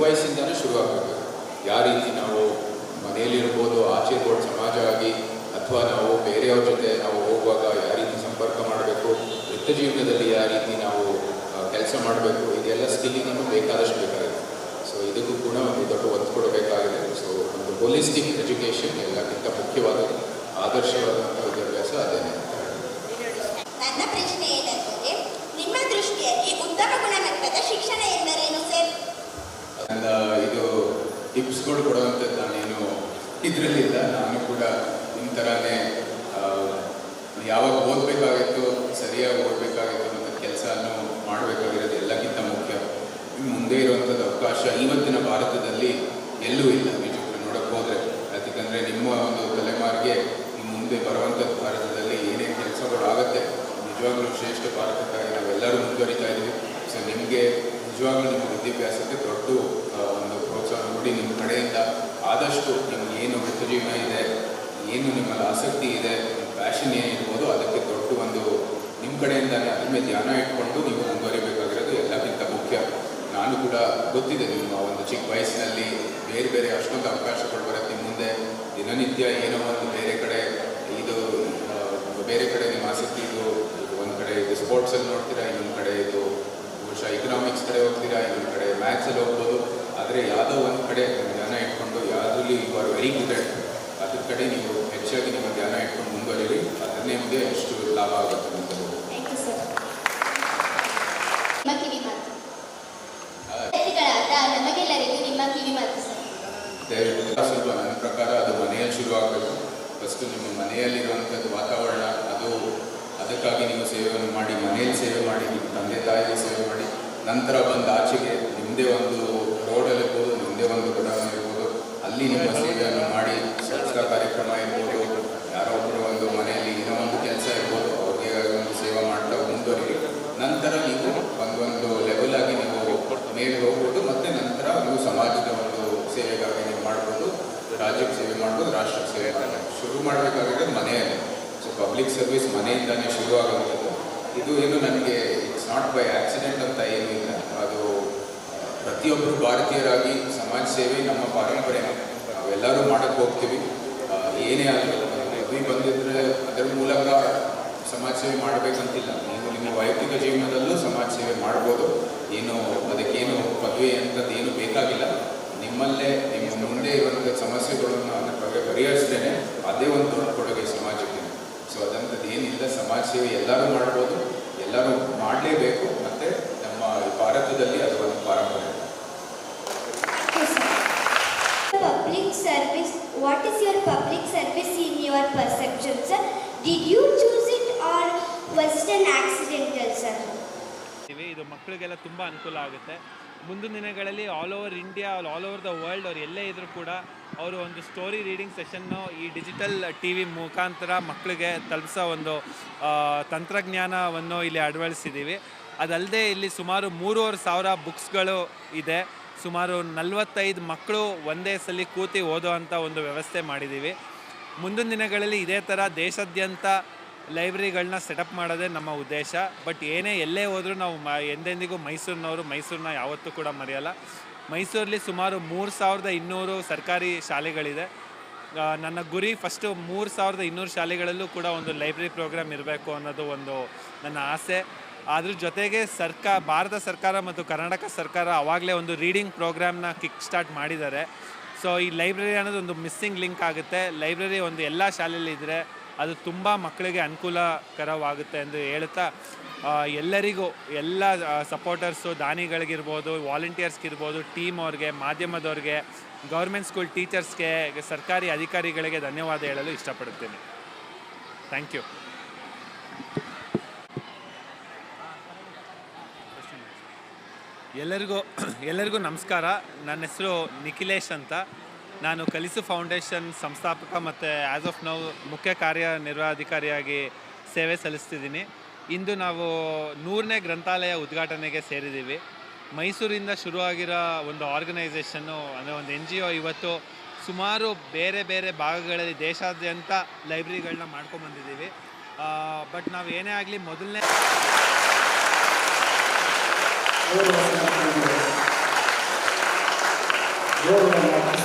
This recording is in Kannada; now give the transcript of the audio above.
ವಯಸ್ಸಿಂದಲೇ ಶುರುವಾಗಬೇಕು. ಯಾವ ರೀತಿ ನಾವು ಮನೆಯಲ್ಲಿರ್ಬೋದು, ಆಚೆ ಕೂಡ ಸಮಾಜ ಆಗಿ ಅಥವಾ ನಾವು ಬೇರೆಯವ್ರ ಜೊತೆ ನಾವು ಹೋಗುವಾಗ ಯಾವ ರೀತಿ ಸಂಪರ್ಕ ಮಾಡಬೇಕು, ವೃತ್ತಿ ಜೀವನದಲ್ಲಿ ಯಾವ ರೀತಿ ನಾವು ಕೆಲಸ ಮಾಡಬೇಕು, ಇದೆಲ್ಲ ಸ್ಕಿಲ್ಲಿಂಗನ್ನು ಬೇಕಾದಷ್ಟು ಬೇಕಾಗಿದೆ. ಸೊ ಇದಕ್ಕೂ ಕೂಡ ಒಂದು ದೊಡ್ಡ ಒತ್ತು ಕೊಡಬೇಕಾಗಿದೆ. ಸೊ ಒಂದು ಹೋಲಿಸ್ಟಿಕ್ ಎಜುಕೇಷನ್ ಎಲ್ಲಕ್ಕಿಂತ ಮುಖ್ಯವಾದ ಆದರ್ಶವಾದಂಥ ವಿದ್ಯಾಭ್ಯಾಸ ಅದೇನೆ. ನನ್ನ ಪ್ರಶ್ನೆ ಏನೆಂದರೆ, ನಿಮ್ಮ ದೃಷ್ಟಿಯಲ್ಲಿ ಉತ್ತಮ ಗುಣಮಟ್ಟದ ಶಿಕ್ಷಣ ಎಂದರೇನು ಸರ್? ಇದು ಟಿಪ್ಸ್ಗಳು ಕೊಡುವಂಥದ್ದು ನಾನೇನು ಇದರಲ್ಲಿಲ್ಲ. ನಾನು ಕೂಡ ನಿಮ್ಮ ಥರನೇ ಯಾವಾಗ ಓದಬೇಕಾಗಿತ್ತು, ಸರಿಯಾಗಿ ಓದಬೇಕಾಗಿತ್ತು ಮತ್ತು ಕೆಲಸನೂ ಮಾಡಬೇಕಾಗಿರೋದು ಎಲ್ಲಕ್ಕಿಂತ ಮುಖ್ಯ. ಮುಂದೆ ಇರುವಂಥದ್ದು ಅವಕಾಶ ಇವತ್ತಿನ ಭಾರತದಲ್ಲಿ ಎಲ್ಲೂ ಇಲ್ಲ ನಿಜಕ್ಕೂ ನೋಡೋಕ್ಕೆ ಹೋದರೆ. ಯಾಕಂದರೆ ನಿಮ್ಮ ಒಂದು ತಲೆಮಾರಿಗೆ ಮುಂದೆ ಬರುವಂಥದ್ದು ಭಾರತದಲ್ಲಿ ಏನೇನು ಕೆಲಸಗಳು ಆಗುತ್ತೆ, ನಿಜವಾಗ್ಲೂ ಶ್ರೇಷ್ಠ ಭಾರತಕ್ಕಾಗಿ ನಾವೆಲ್ಲರೂ ಮುಂದುವರಿತಾ ಇದ್ದೀವಿ. ಸೊ ನಿಮಗೆ ನಿಜವಾಗ್ಲೂ ನಿಮ್ಮ ವಿದ್ಯಾಭ್ಯಾಸಕ್ಕೆ ದೊಡ್ಡ ಒಂದು ಪ್ರೋತ್ಸಾಹ ನೋಡಿ ನಿಮ್ಮ ಕಡೆಯಿಂದ ಆದಷ್ಟು ನಿಮ್ಗೆ ಏನು ವೃತ್ತಿ ಜೀವನ ಇದೆ, ಏನು ನಿಮ್ಮಲ್ಲಿ ಆಸಕ್ತಿ ಇದೆ, ಪ್ಯಾಷನ್ ಏನಿರ್ಬೋದು ಅದಕ್ಕೆ ದೊಡ್ಡ ಒಂದು ನಿಮ್ಮ ಕಡೆಯಿಂದಾನೆ ಅದ್ರ ಮೇಲೆ ಧ್ಯಾನ ಇಟ್ಕೊಂಡು ನೀವು ಮುಂದುವರಿಬೇಕಾಗಿರೋದು ಎಲ್ಲಕ್ಕಿಂತ ಮುಖ್ಯ. ನಾನು ಕೂಡ ಗೊತ್ತಿದೆ ನಿಮ್ಮ ಒಂದು ಚಿಕ್ಕ ವಯಸ್ಸಿನಲ್ಲಿ ಬೇರೆ ಬೇರೆ ಅಷ್ಟೊಂದು ಅವಕಾಶಗಳು ಬರುತ್ತೆ. ಮುಂದೆ ದಿನನಿತ್ಯ ಏನೋ ಒಂದು ಬೇರೆ ಕಡೆ ನಿಮ್ಮ ಆಸಕ್ತಿ ಇದು ಒಂದು ಕಡೆ ಇದು ಸ್ಪೋರ್ಟ್ಸಲ್ಲಿ ನೋಡ್ತೀರಾ, ಇನ್ನೊಂದು ಕಡೆ ಇದು ಬಹುಶಃ ಎಕನಾಮಿಕ್ಸ್ ಕಡೆ ಹೋಗ್ತೀರಾ, ಇನ್ನೊಂದು ಕಡೆ ಮ್ಯಾಥ್ಸಲ್ಲಿ ಹೋಗ್ಬೋದು. ಆದರೆ ಯಾವುದೋ ಒಂದು ಕಡೆ ಧ್ಯಾನ ಇಟ್ಕೊಂಡು ಯಾವುದ್ರಲ್ಲಿ you are very good at ಅದ್ರ ಕಡೆ ನೀವು ಹೆಚ್ಚಾಗಿ ನಿಮ್ಮ ಧ್ಯಾನ ಇಟ್ಕೊಂಡು ಮುಂದುವರಿರಿ. ಅದನ್ನೇ ನಿಮಗೆ ಎಷ್ಟು ಲಾಭ ಆಗುತ್ತೆ ಅಂತ. ಸ್ವಲ್ಪ ನನ್ನ ಪ್ರಕಾರ ಅದು ಮನೆಯಲ್ಲಿ ಶುರುವಾಗಬೇಕು. ಫಸ್ಟು ನಿಮ್ಮ ಮನೆಯಲ್ಲಿರುವಂಥದ್ದು ವಾತಾವರಣ ಅದಕ್ಕಾಗಿ ನೀವು ಸೇವೆಯನ್ನು ಮಾಡಿ, ಮನೆಯಲ್ಲಿ ಸೇವೆ ಮಾಡಿ, ನಿಮ್ಮ ತಂದೆ ತಾಯಿಗೆ ಸೇವೆ ಮಾಡಿ, ನಂತರ ಬಂದು ಆಚೆಗೆ ನಿಮ್ಮದೇ ಒಂದು ರೋಡಲ್ಲಿರ್ಬೋದು, ನಿಮ್ಮದೇ ಒಂದು ಗುಡಾವಣೆ ಇರ್ಬೋದು, ಅಲ್ಲಿ ನಿಮ್ಮ ಸೇವೆಯನ್ನು ಮಾಡಿ, ಸಂಸ್ಕಾರ ಕಾರ್ಯಕ್ರಮ ಇರ್ಬೋದು, ಯಾರೋ ಒಬ್ಬರು ಒಂದು ಮನೆಯಲ್ಲಿ ಏನೋ ಒಂದು ಕೆಲಸ ಇರ್ಬೋದು, ಅವ್ರಿಗೆ ಒಂದು ಸೇವೆ ಮಾಡ್ತಾ ಮುಂದುವರಿರಿ. ನಂತರ ನೀವು ಒಂದು ಲೆವೆಲ್ ಆಗಿ ನೀವು ಮೇಲೆ ಹೋಗ್ಬೋದು. ಮತ್ತು ನಂತರ ನೀವು ಸಮಾಜದ ಒಂದು ಸೇವೆಗಾಗಿ ನೀವು ಮಾಡ್ಬೋದು, ರಾಜ್ಯಕ್ಕೆ ಸೇವೆ ಮಾಡ್ಬೋದು, ರಾಷ್ಟ್ರಕ್ಕೆ ಸೇವೆ ಶುರು ಮಾಡಬೇಕಾಗಿರೋದು ಮನೆಯಲ್ಲಿ. ಸೊ ಪಬ್ಲಿಕ್ ಸರ್ವಿಸ್ ಮನೆಯಿಂದನೇ ಶುರುವಾಗುವಂಥದ್ದು. ಇದು ಏನು ನನಗೆ ಇಟ್ಸ್ ನಾಟ್ ಬೈ ಆಕ್ಸಿಡೆಂಟ್ ಅಂತ ಏನೂ ಇಲ್ಲ. ಅದು ಪ್ರತಿಯೊಬ್ಬರು ಭಾರತೀಯರಾಗಿ ಸಮಾಜ ಸೇವೆ ನಮ್ಮ ಪರಂಪರೆ, ನಾವೆಲ್ಲರೂ ಮಾಡೋಕ್ಕೆ ಹೋಗ್ತೀವಿ. ಏನೇ ಆಗಲಿ ಮದುವೆ ಬಂದಿದ್ದರೆ ಅದರ ಮೂಲಕ ಸಮಾಜ ಸೇವೆ ಮಾಡಬೇಕಂತಿಲ್ಲ. ನೀವು ನಿಮ್ಮ ವೈಯಕ್ತಿಕ ಜೀವನದಲ್ಲೂ ಸಮಾಜ ಸೇವೆ ಮಾಡ್ಬೋದು. ಏನು ಅದಕ್ಕೇನು ಪದವಿ ಅಂಥದ್ದು ಏನು ಬೇಕಾಗಿಲ್ಲ. ನಿಮ್ಮಲ್ಲೇ ನಿಮ್ಮ ಮುಂದೆ ಇರುವಂಥ ಸಮಸ್ಯೆಗಳನ್ನು ಅದರ ಬಗ್ಗೆ ಪರಿಹರಿಸ್ತೇನೆ, ಅದೇ ಒಂದು ದೊಡ್ಡ ಕೊಡುಗೆ ಸಮಾಜಕ್ಕೆ. ಸೊ ಅದಂಥದ್ದು ಏನಿಲ್ಲ. ಸಮಾಜ ಸೇವೆ ಎಲ್ಲರೂ ಮಾಡ್ಬೋದು, ಎಲ್ಲರೂ ಮಾಡಲೇಬೇಕು. ಮತ್ತು ನಮ್ಮ ಭಾರತದಲ್ಲಿ ಅದು ಒಂದು ಪರಂಪರೆ. Public service, what is your public service in your perception, sir? Did you choose it or was it an accidental, sir? ಇದು ಮಕ್ಕಳಿಗೆಲ್ಲ ತುಂಬ ಅನುಕೂಲ ಆಗುತ್ತೆ. ಮುಂದಿನ ದಿನಗಳಲ್ಲಿ all over India, all over the world ಅವ್ರು ಎಲ್ಲೇ ಇದ್ದರೂ ಕೂಡ ಅವರು ಒಂದು ಸ್ಟೋರಿ ರೀಡಿಂಗ್ ಸೆಷನ್ನು ಈ ಡಿಜಿಟಲ್ ಟಿ ವಿ ಮುಖಾಂತರ ಮಕ್ಕಳಿಗೆ ತಲುಪಿಸೋ ಒಂದು ತಂತ್ರಜ್ಞಾನವನ್ನು ಇಲ್ಲಿ ಅಳವಡಿಸಿದ್ದೀವಿ. ಅದಲ್ಲದೆ ಇಲ್ಲಿ ಸುಮಾರು 3,500 ಬುಕ್ಸ್ಗಳು ಇದೆ. ಸುಮಾರು 45 ಮಕ್ಕಳು ಒಂದೇ ಸಲ ಕೂತಿ ಓದೋ ಅಂಥ ಒಂದು ವ್ಯವಸ್ಥೆ ಮಾಡಿದ್ದೀವಿ. ಮುಂದಿನ ದಿನಗಳಲ್ಲಿ ಇದೇ ಥರ ದೇಶಾದ್ಯಂತ ಲೈಬ್ರರಿಗಳನ್ನ ಸೆಟಪ್ ಮಾಡೋದೇ ನಮ್ಮ ಉದ್ದೇಶ. ಬಟ್ ಎಲ್ಲೇ ಹೋದರೂ ನಾವು ಎಂದೆಂದಿಗೂ ಮೈಸೂರನ್ನ ಯಾವತ್ತೂ ಕೂಡ ಮರೆಯಲ್ಲ. ಮೈಸೂರಲ್ಲಿ ಸುಮಾರು 3,200 ಸರ್ಕಾರಿ ಶಾಲೆಗಳಿದೆ. ನನ್ನ ಗುರಿ ಫಸ್ಟು 3,200 ಶಾಲೆಗಳಲ್ಲೂ ಕೂಡ ಒಂದು ಲೈಬ್ರರಿ ಪ್ರೋಗ್ರಾಮ್ ಇರಬೇಕು ಅನ್ನೋದು ಒಂದು ನನ್ನ ಆಸೆ. ಅದ್ರ ಜೊತೆಗೆ ಭಾರತ ಸರ್ಕಾರ ಮತ್ತು ಕರ್ನಾಟಕ ಸರ್ಕಾರ ಆವಾಗಲೇ ಒಂದು ರೀಡಿಂಗ್ ಪ್ರೋಗ್ರಾಮ್ನ ಕಿಕ್ ಸ್ಟಾರ್ಟ್ ಮಾಡಿದ್ದಾರೆ. ಸೊ ಈ ಲೈಬ್ರರಿ ಅನ್ನೋದು ಒಂದು ಮಿಸ್ಸಿಂಗ್ ಲಿಂಕ್ ಆಗುತ್ತೆ. ಲೈಬ್ರರಿ ಒಂದು ಎಲ್ಲ ಶಾಲೆಯಲ್ಲಿ ಇದ್ದರೆ ಅದು ತುಂಬ ಮಕ್ಕಳಿಗೆ ಅನುಕೂಲಕರವಾಗುತ್ತೆ ಎಂದು ಹೇಳ್ತಾ ಎಲ್ಲರಿಗೂ, ಎಲ್ಲ ಸಪೋರ್ಟರ್ಸು, ದಾನಿಗಳಿಗಿರ್ಬೋದು, ವಾಲಂಟಿಯರ್ಸ್ಗಿರ್ಬೋದು, ಟೀಮ್ ಅವ್ರಿಗೆ, ಮಾಧ್ಯಮದವ್ರಿಗೆ, ಗೌರ್ಮೆಂಟ್ ಸ್ಕೂಲ್ ಟೀಚರ್ಸ್ಗೆ, ಸರ್ಕಾರಿ ಅಧಿಕಾರಿಗಳಿಗೆ ಧನ್ಯವಾದ ಹೇಳಲು ಇಷ್ಟಪಡುತ್ತೇನೆ. Thank you. ಎಲ್ಲರಿಗೂ ನಮಸ್ಕಾರ. ನನ್ನ ಹೆಸರು ನಿಖಿಲೇಶ್ ಅಂತ. ನಾನು ಕಲಿಸು ಫೌಂಡೇಶನ್ ಸಂಸ್ಥಾಪಕ ಮತ್ತು ಆ್ಯಸ್ ಆಫ್ ನೌ ಮುಖ್ಯ ಕಾರ್ಯನಿರ್ವಹಣಾಧಿಕಾರಿಯಾಗಿ ಸೇವೆ ಸಲ್ಲಿಸ್ತಿದ್ದೀನಿ. ಇಂದು ನಾವು 100ನೇ ಗ್ರಂಥಾಲಯ ಉದ್ಘಾಟನೆಗೆ ಸೇರಿದ್ದೀವಿ. ಮೈಸೂರಿಂದ ಶುರುವಾಗಿರೋ ಒಂದು ಆರ್ಗನೈಸೇಷನ್ನು, ಅಂದರೆ ಒಂದು NGO ಇವತ್ತು ಸುಮಾರು ಬೇರೆ ಬೇರೆ ಭಾಗಗಳಲ್ಲಿ ದೇಶಾದ್ಯಂತ ಲೈಬ್ರರಿಗಳನ್ನ ಮಾಡ್ಕೊಂಬಂದಿದ್ದೀವಿ. ಬಟ್ ನಾವು ಏನೇ ಆಗಲಿ ಮೊದಲನೇ ದೇವರನ್ನ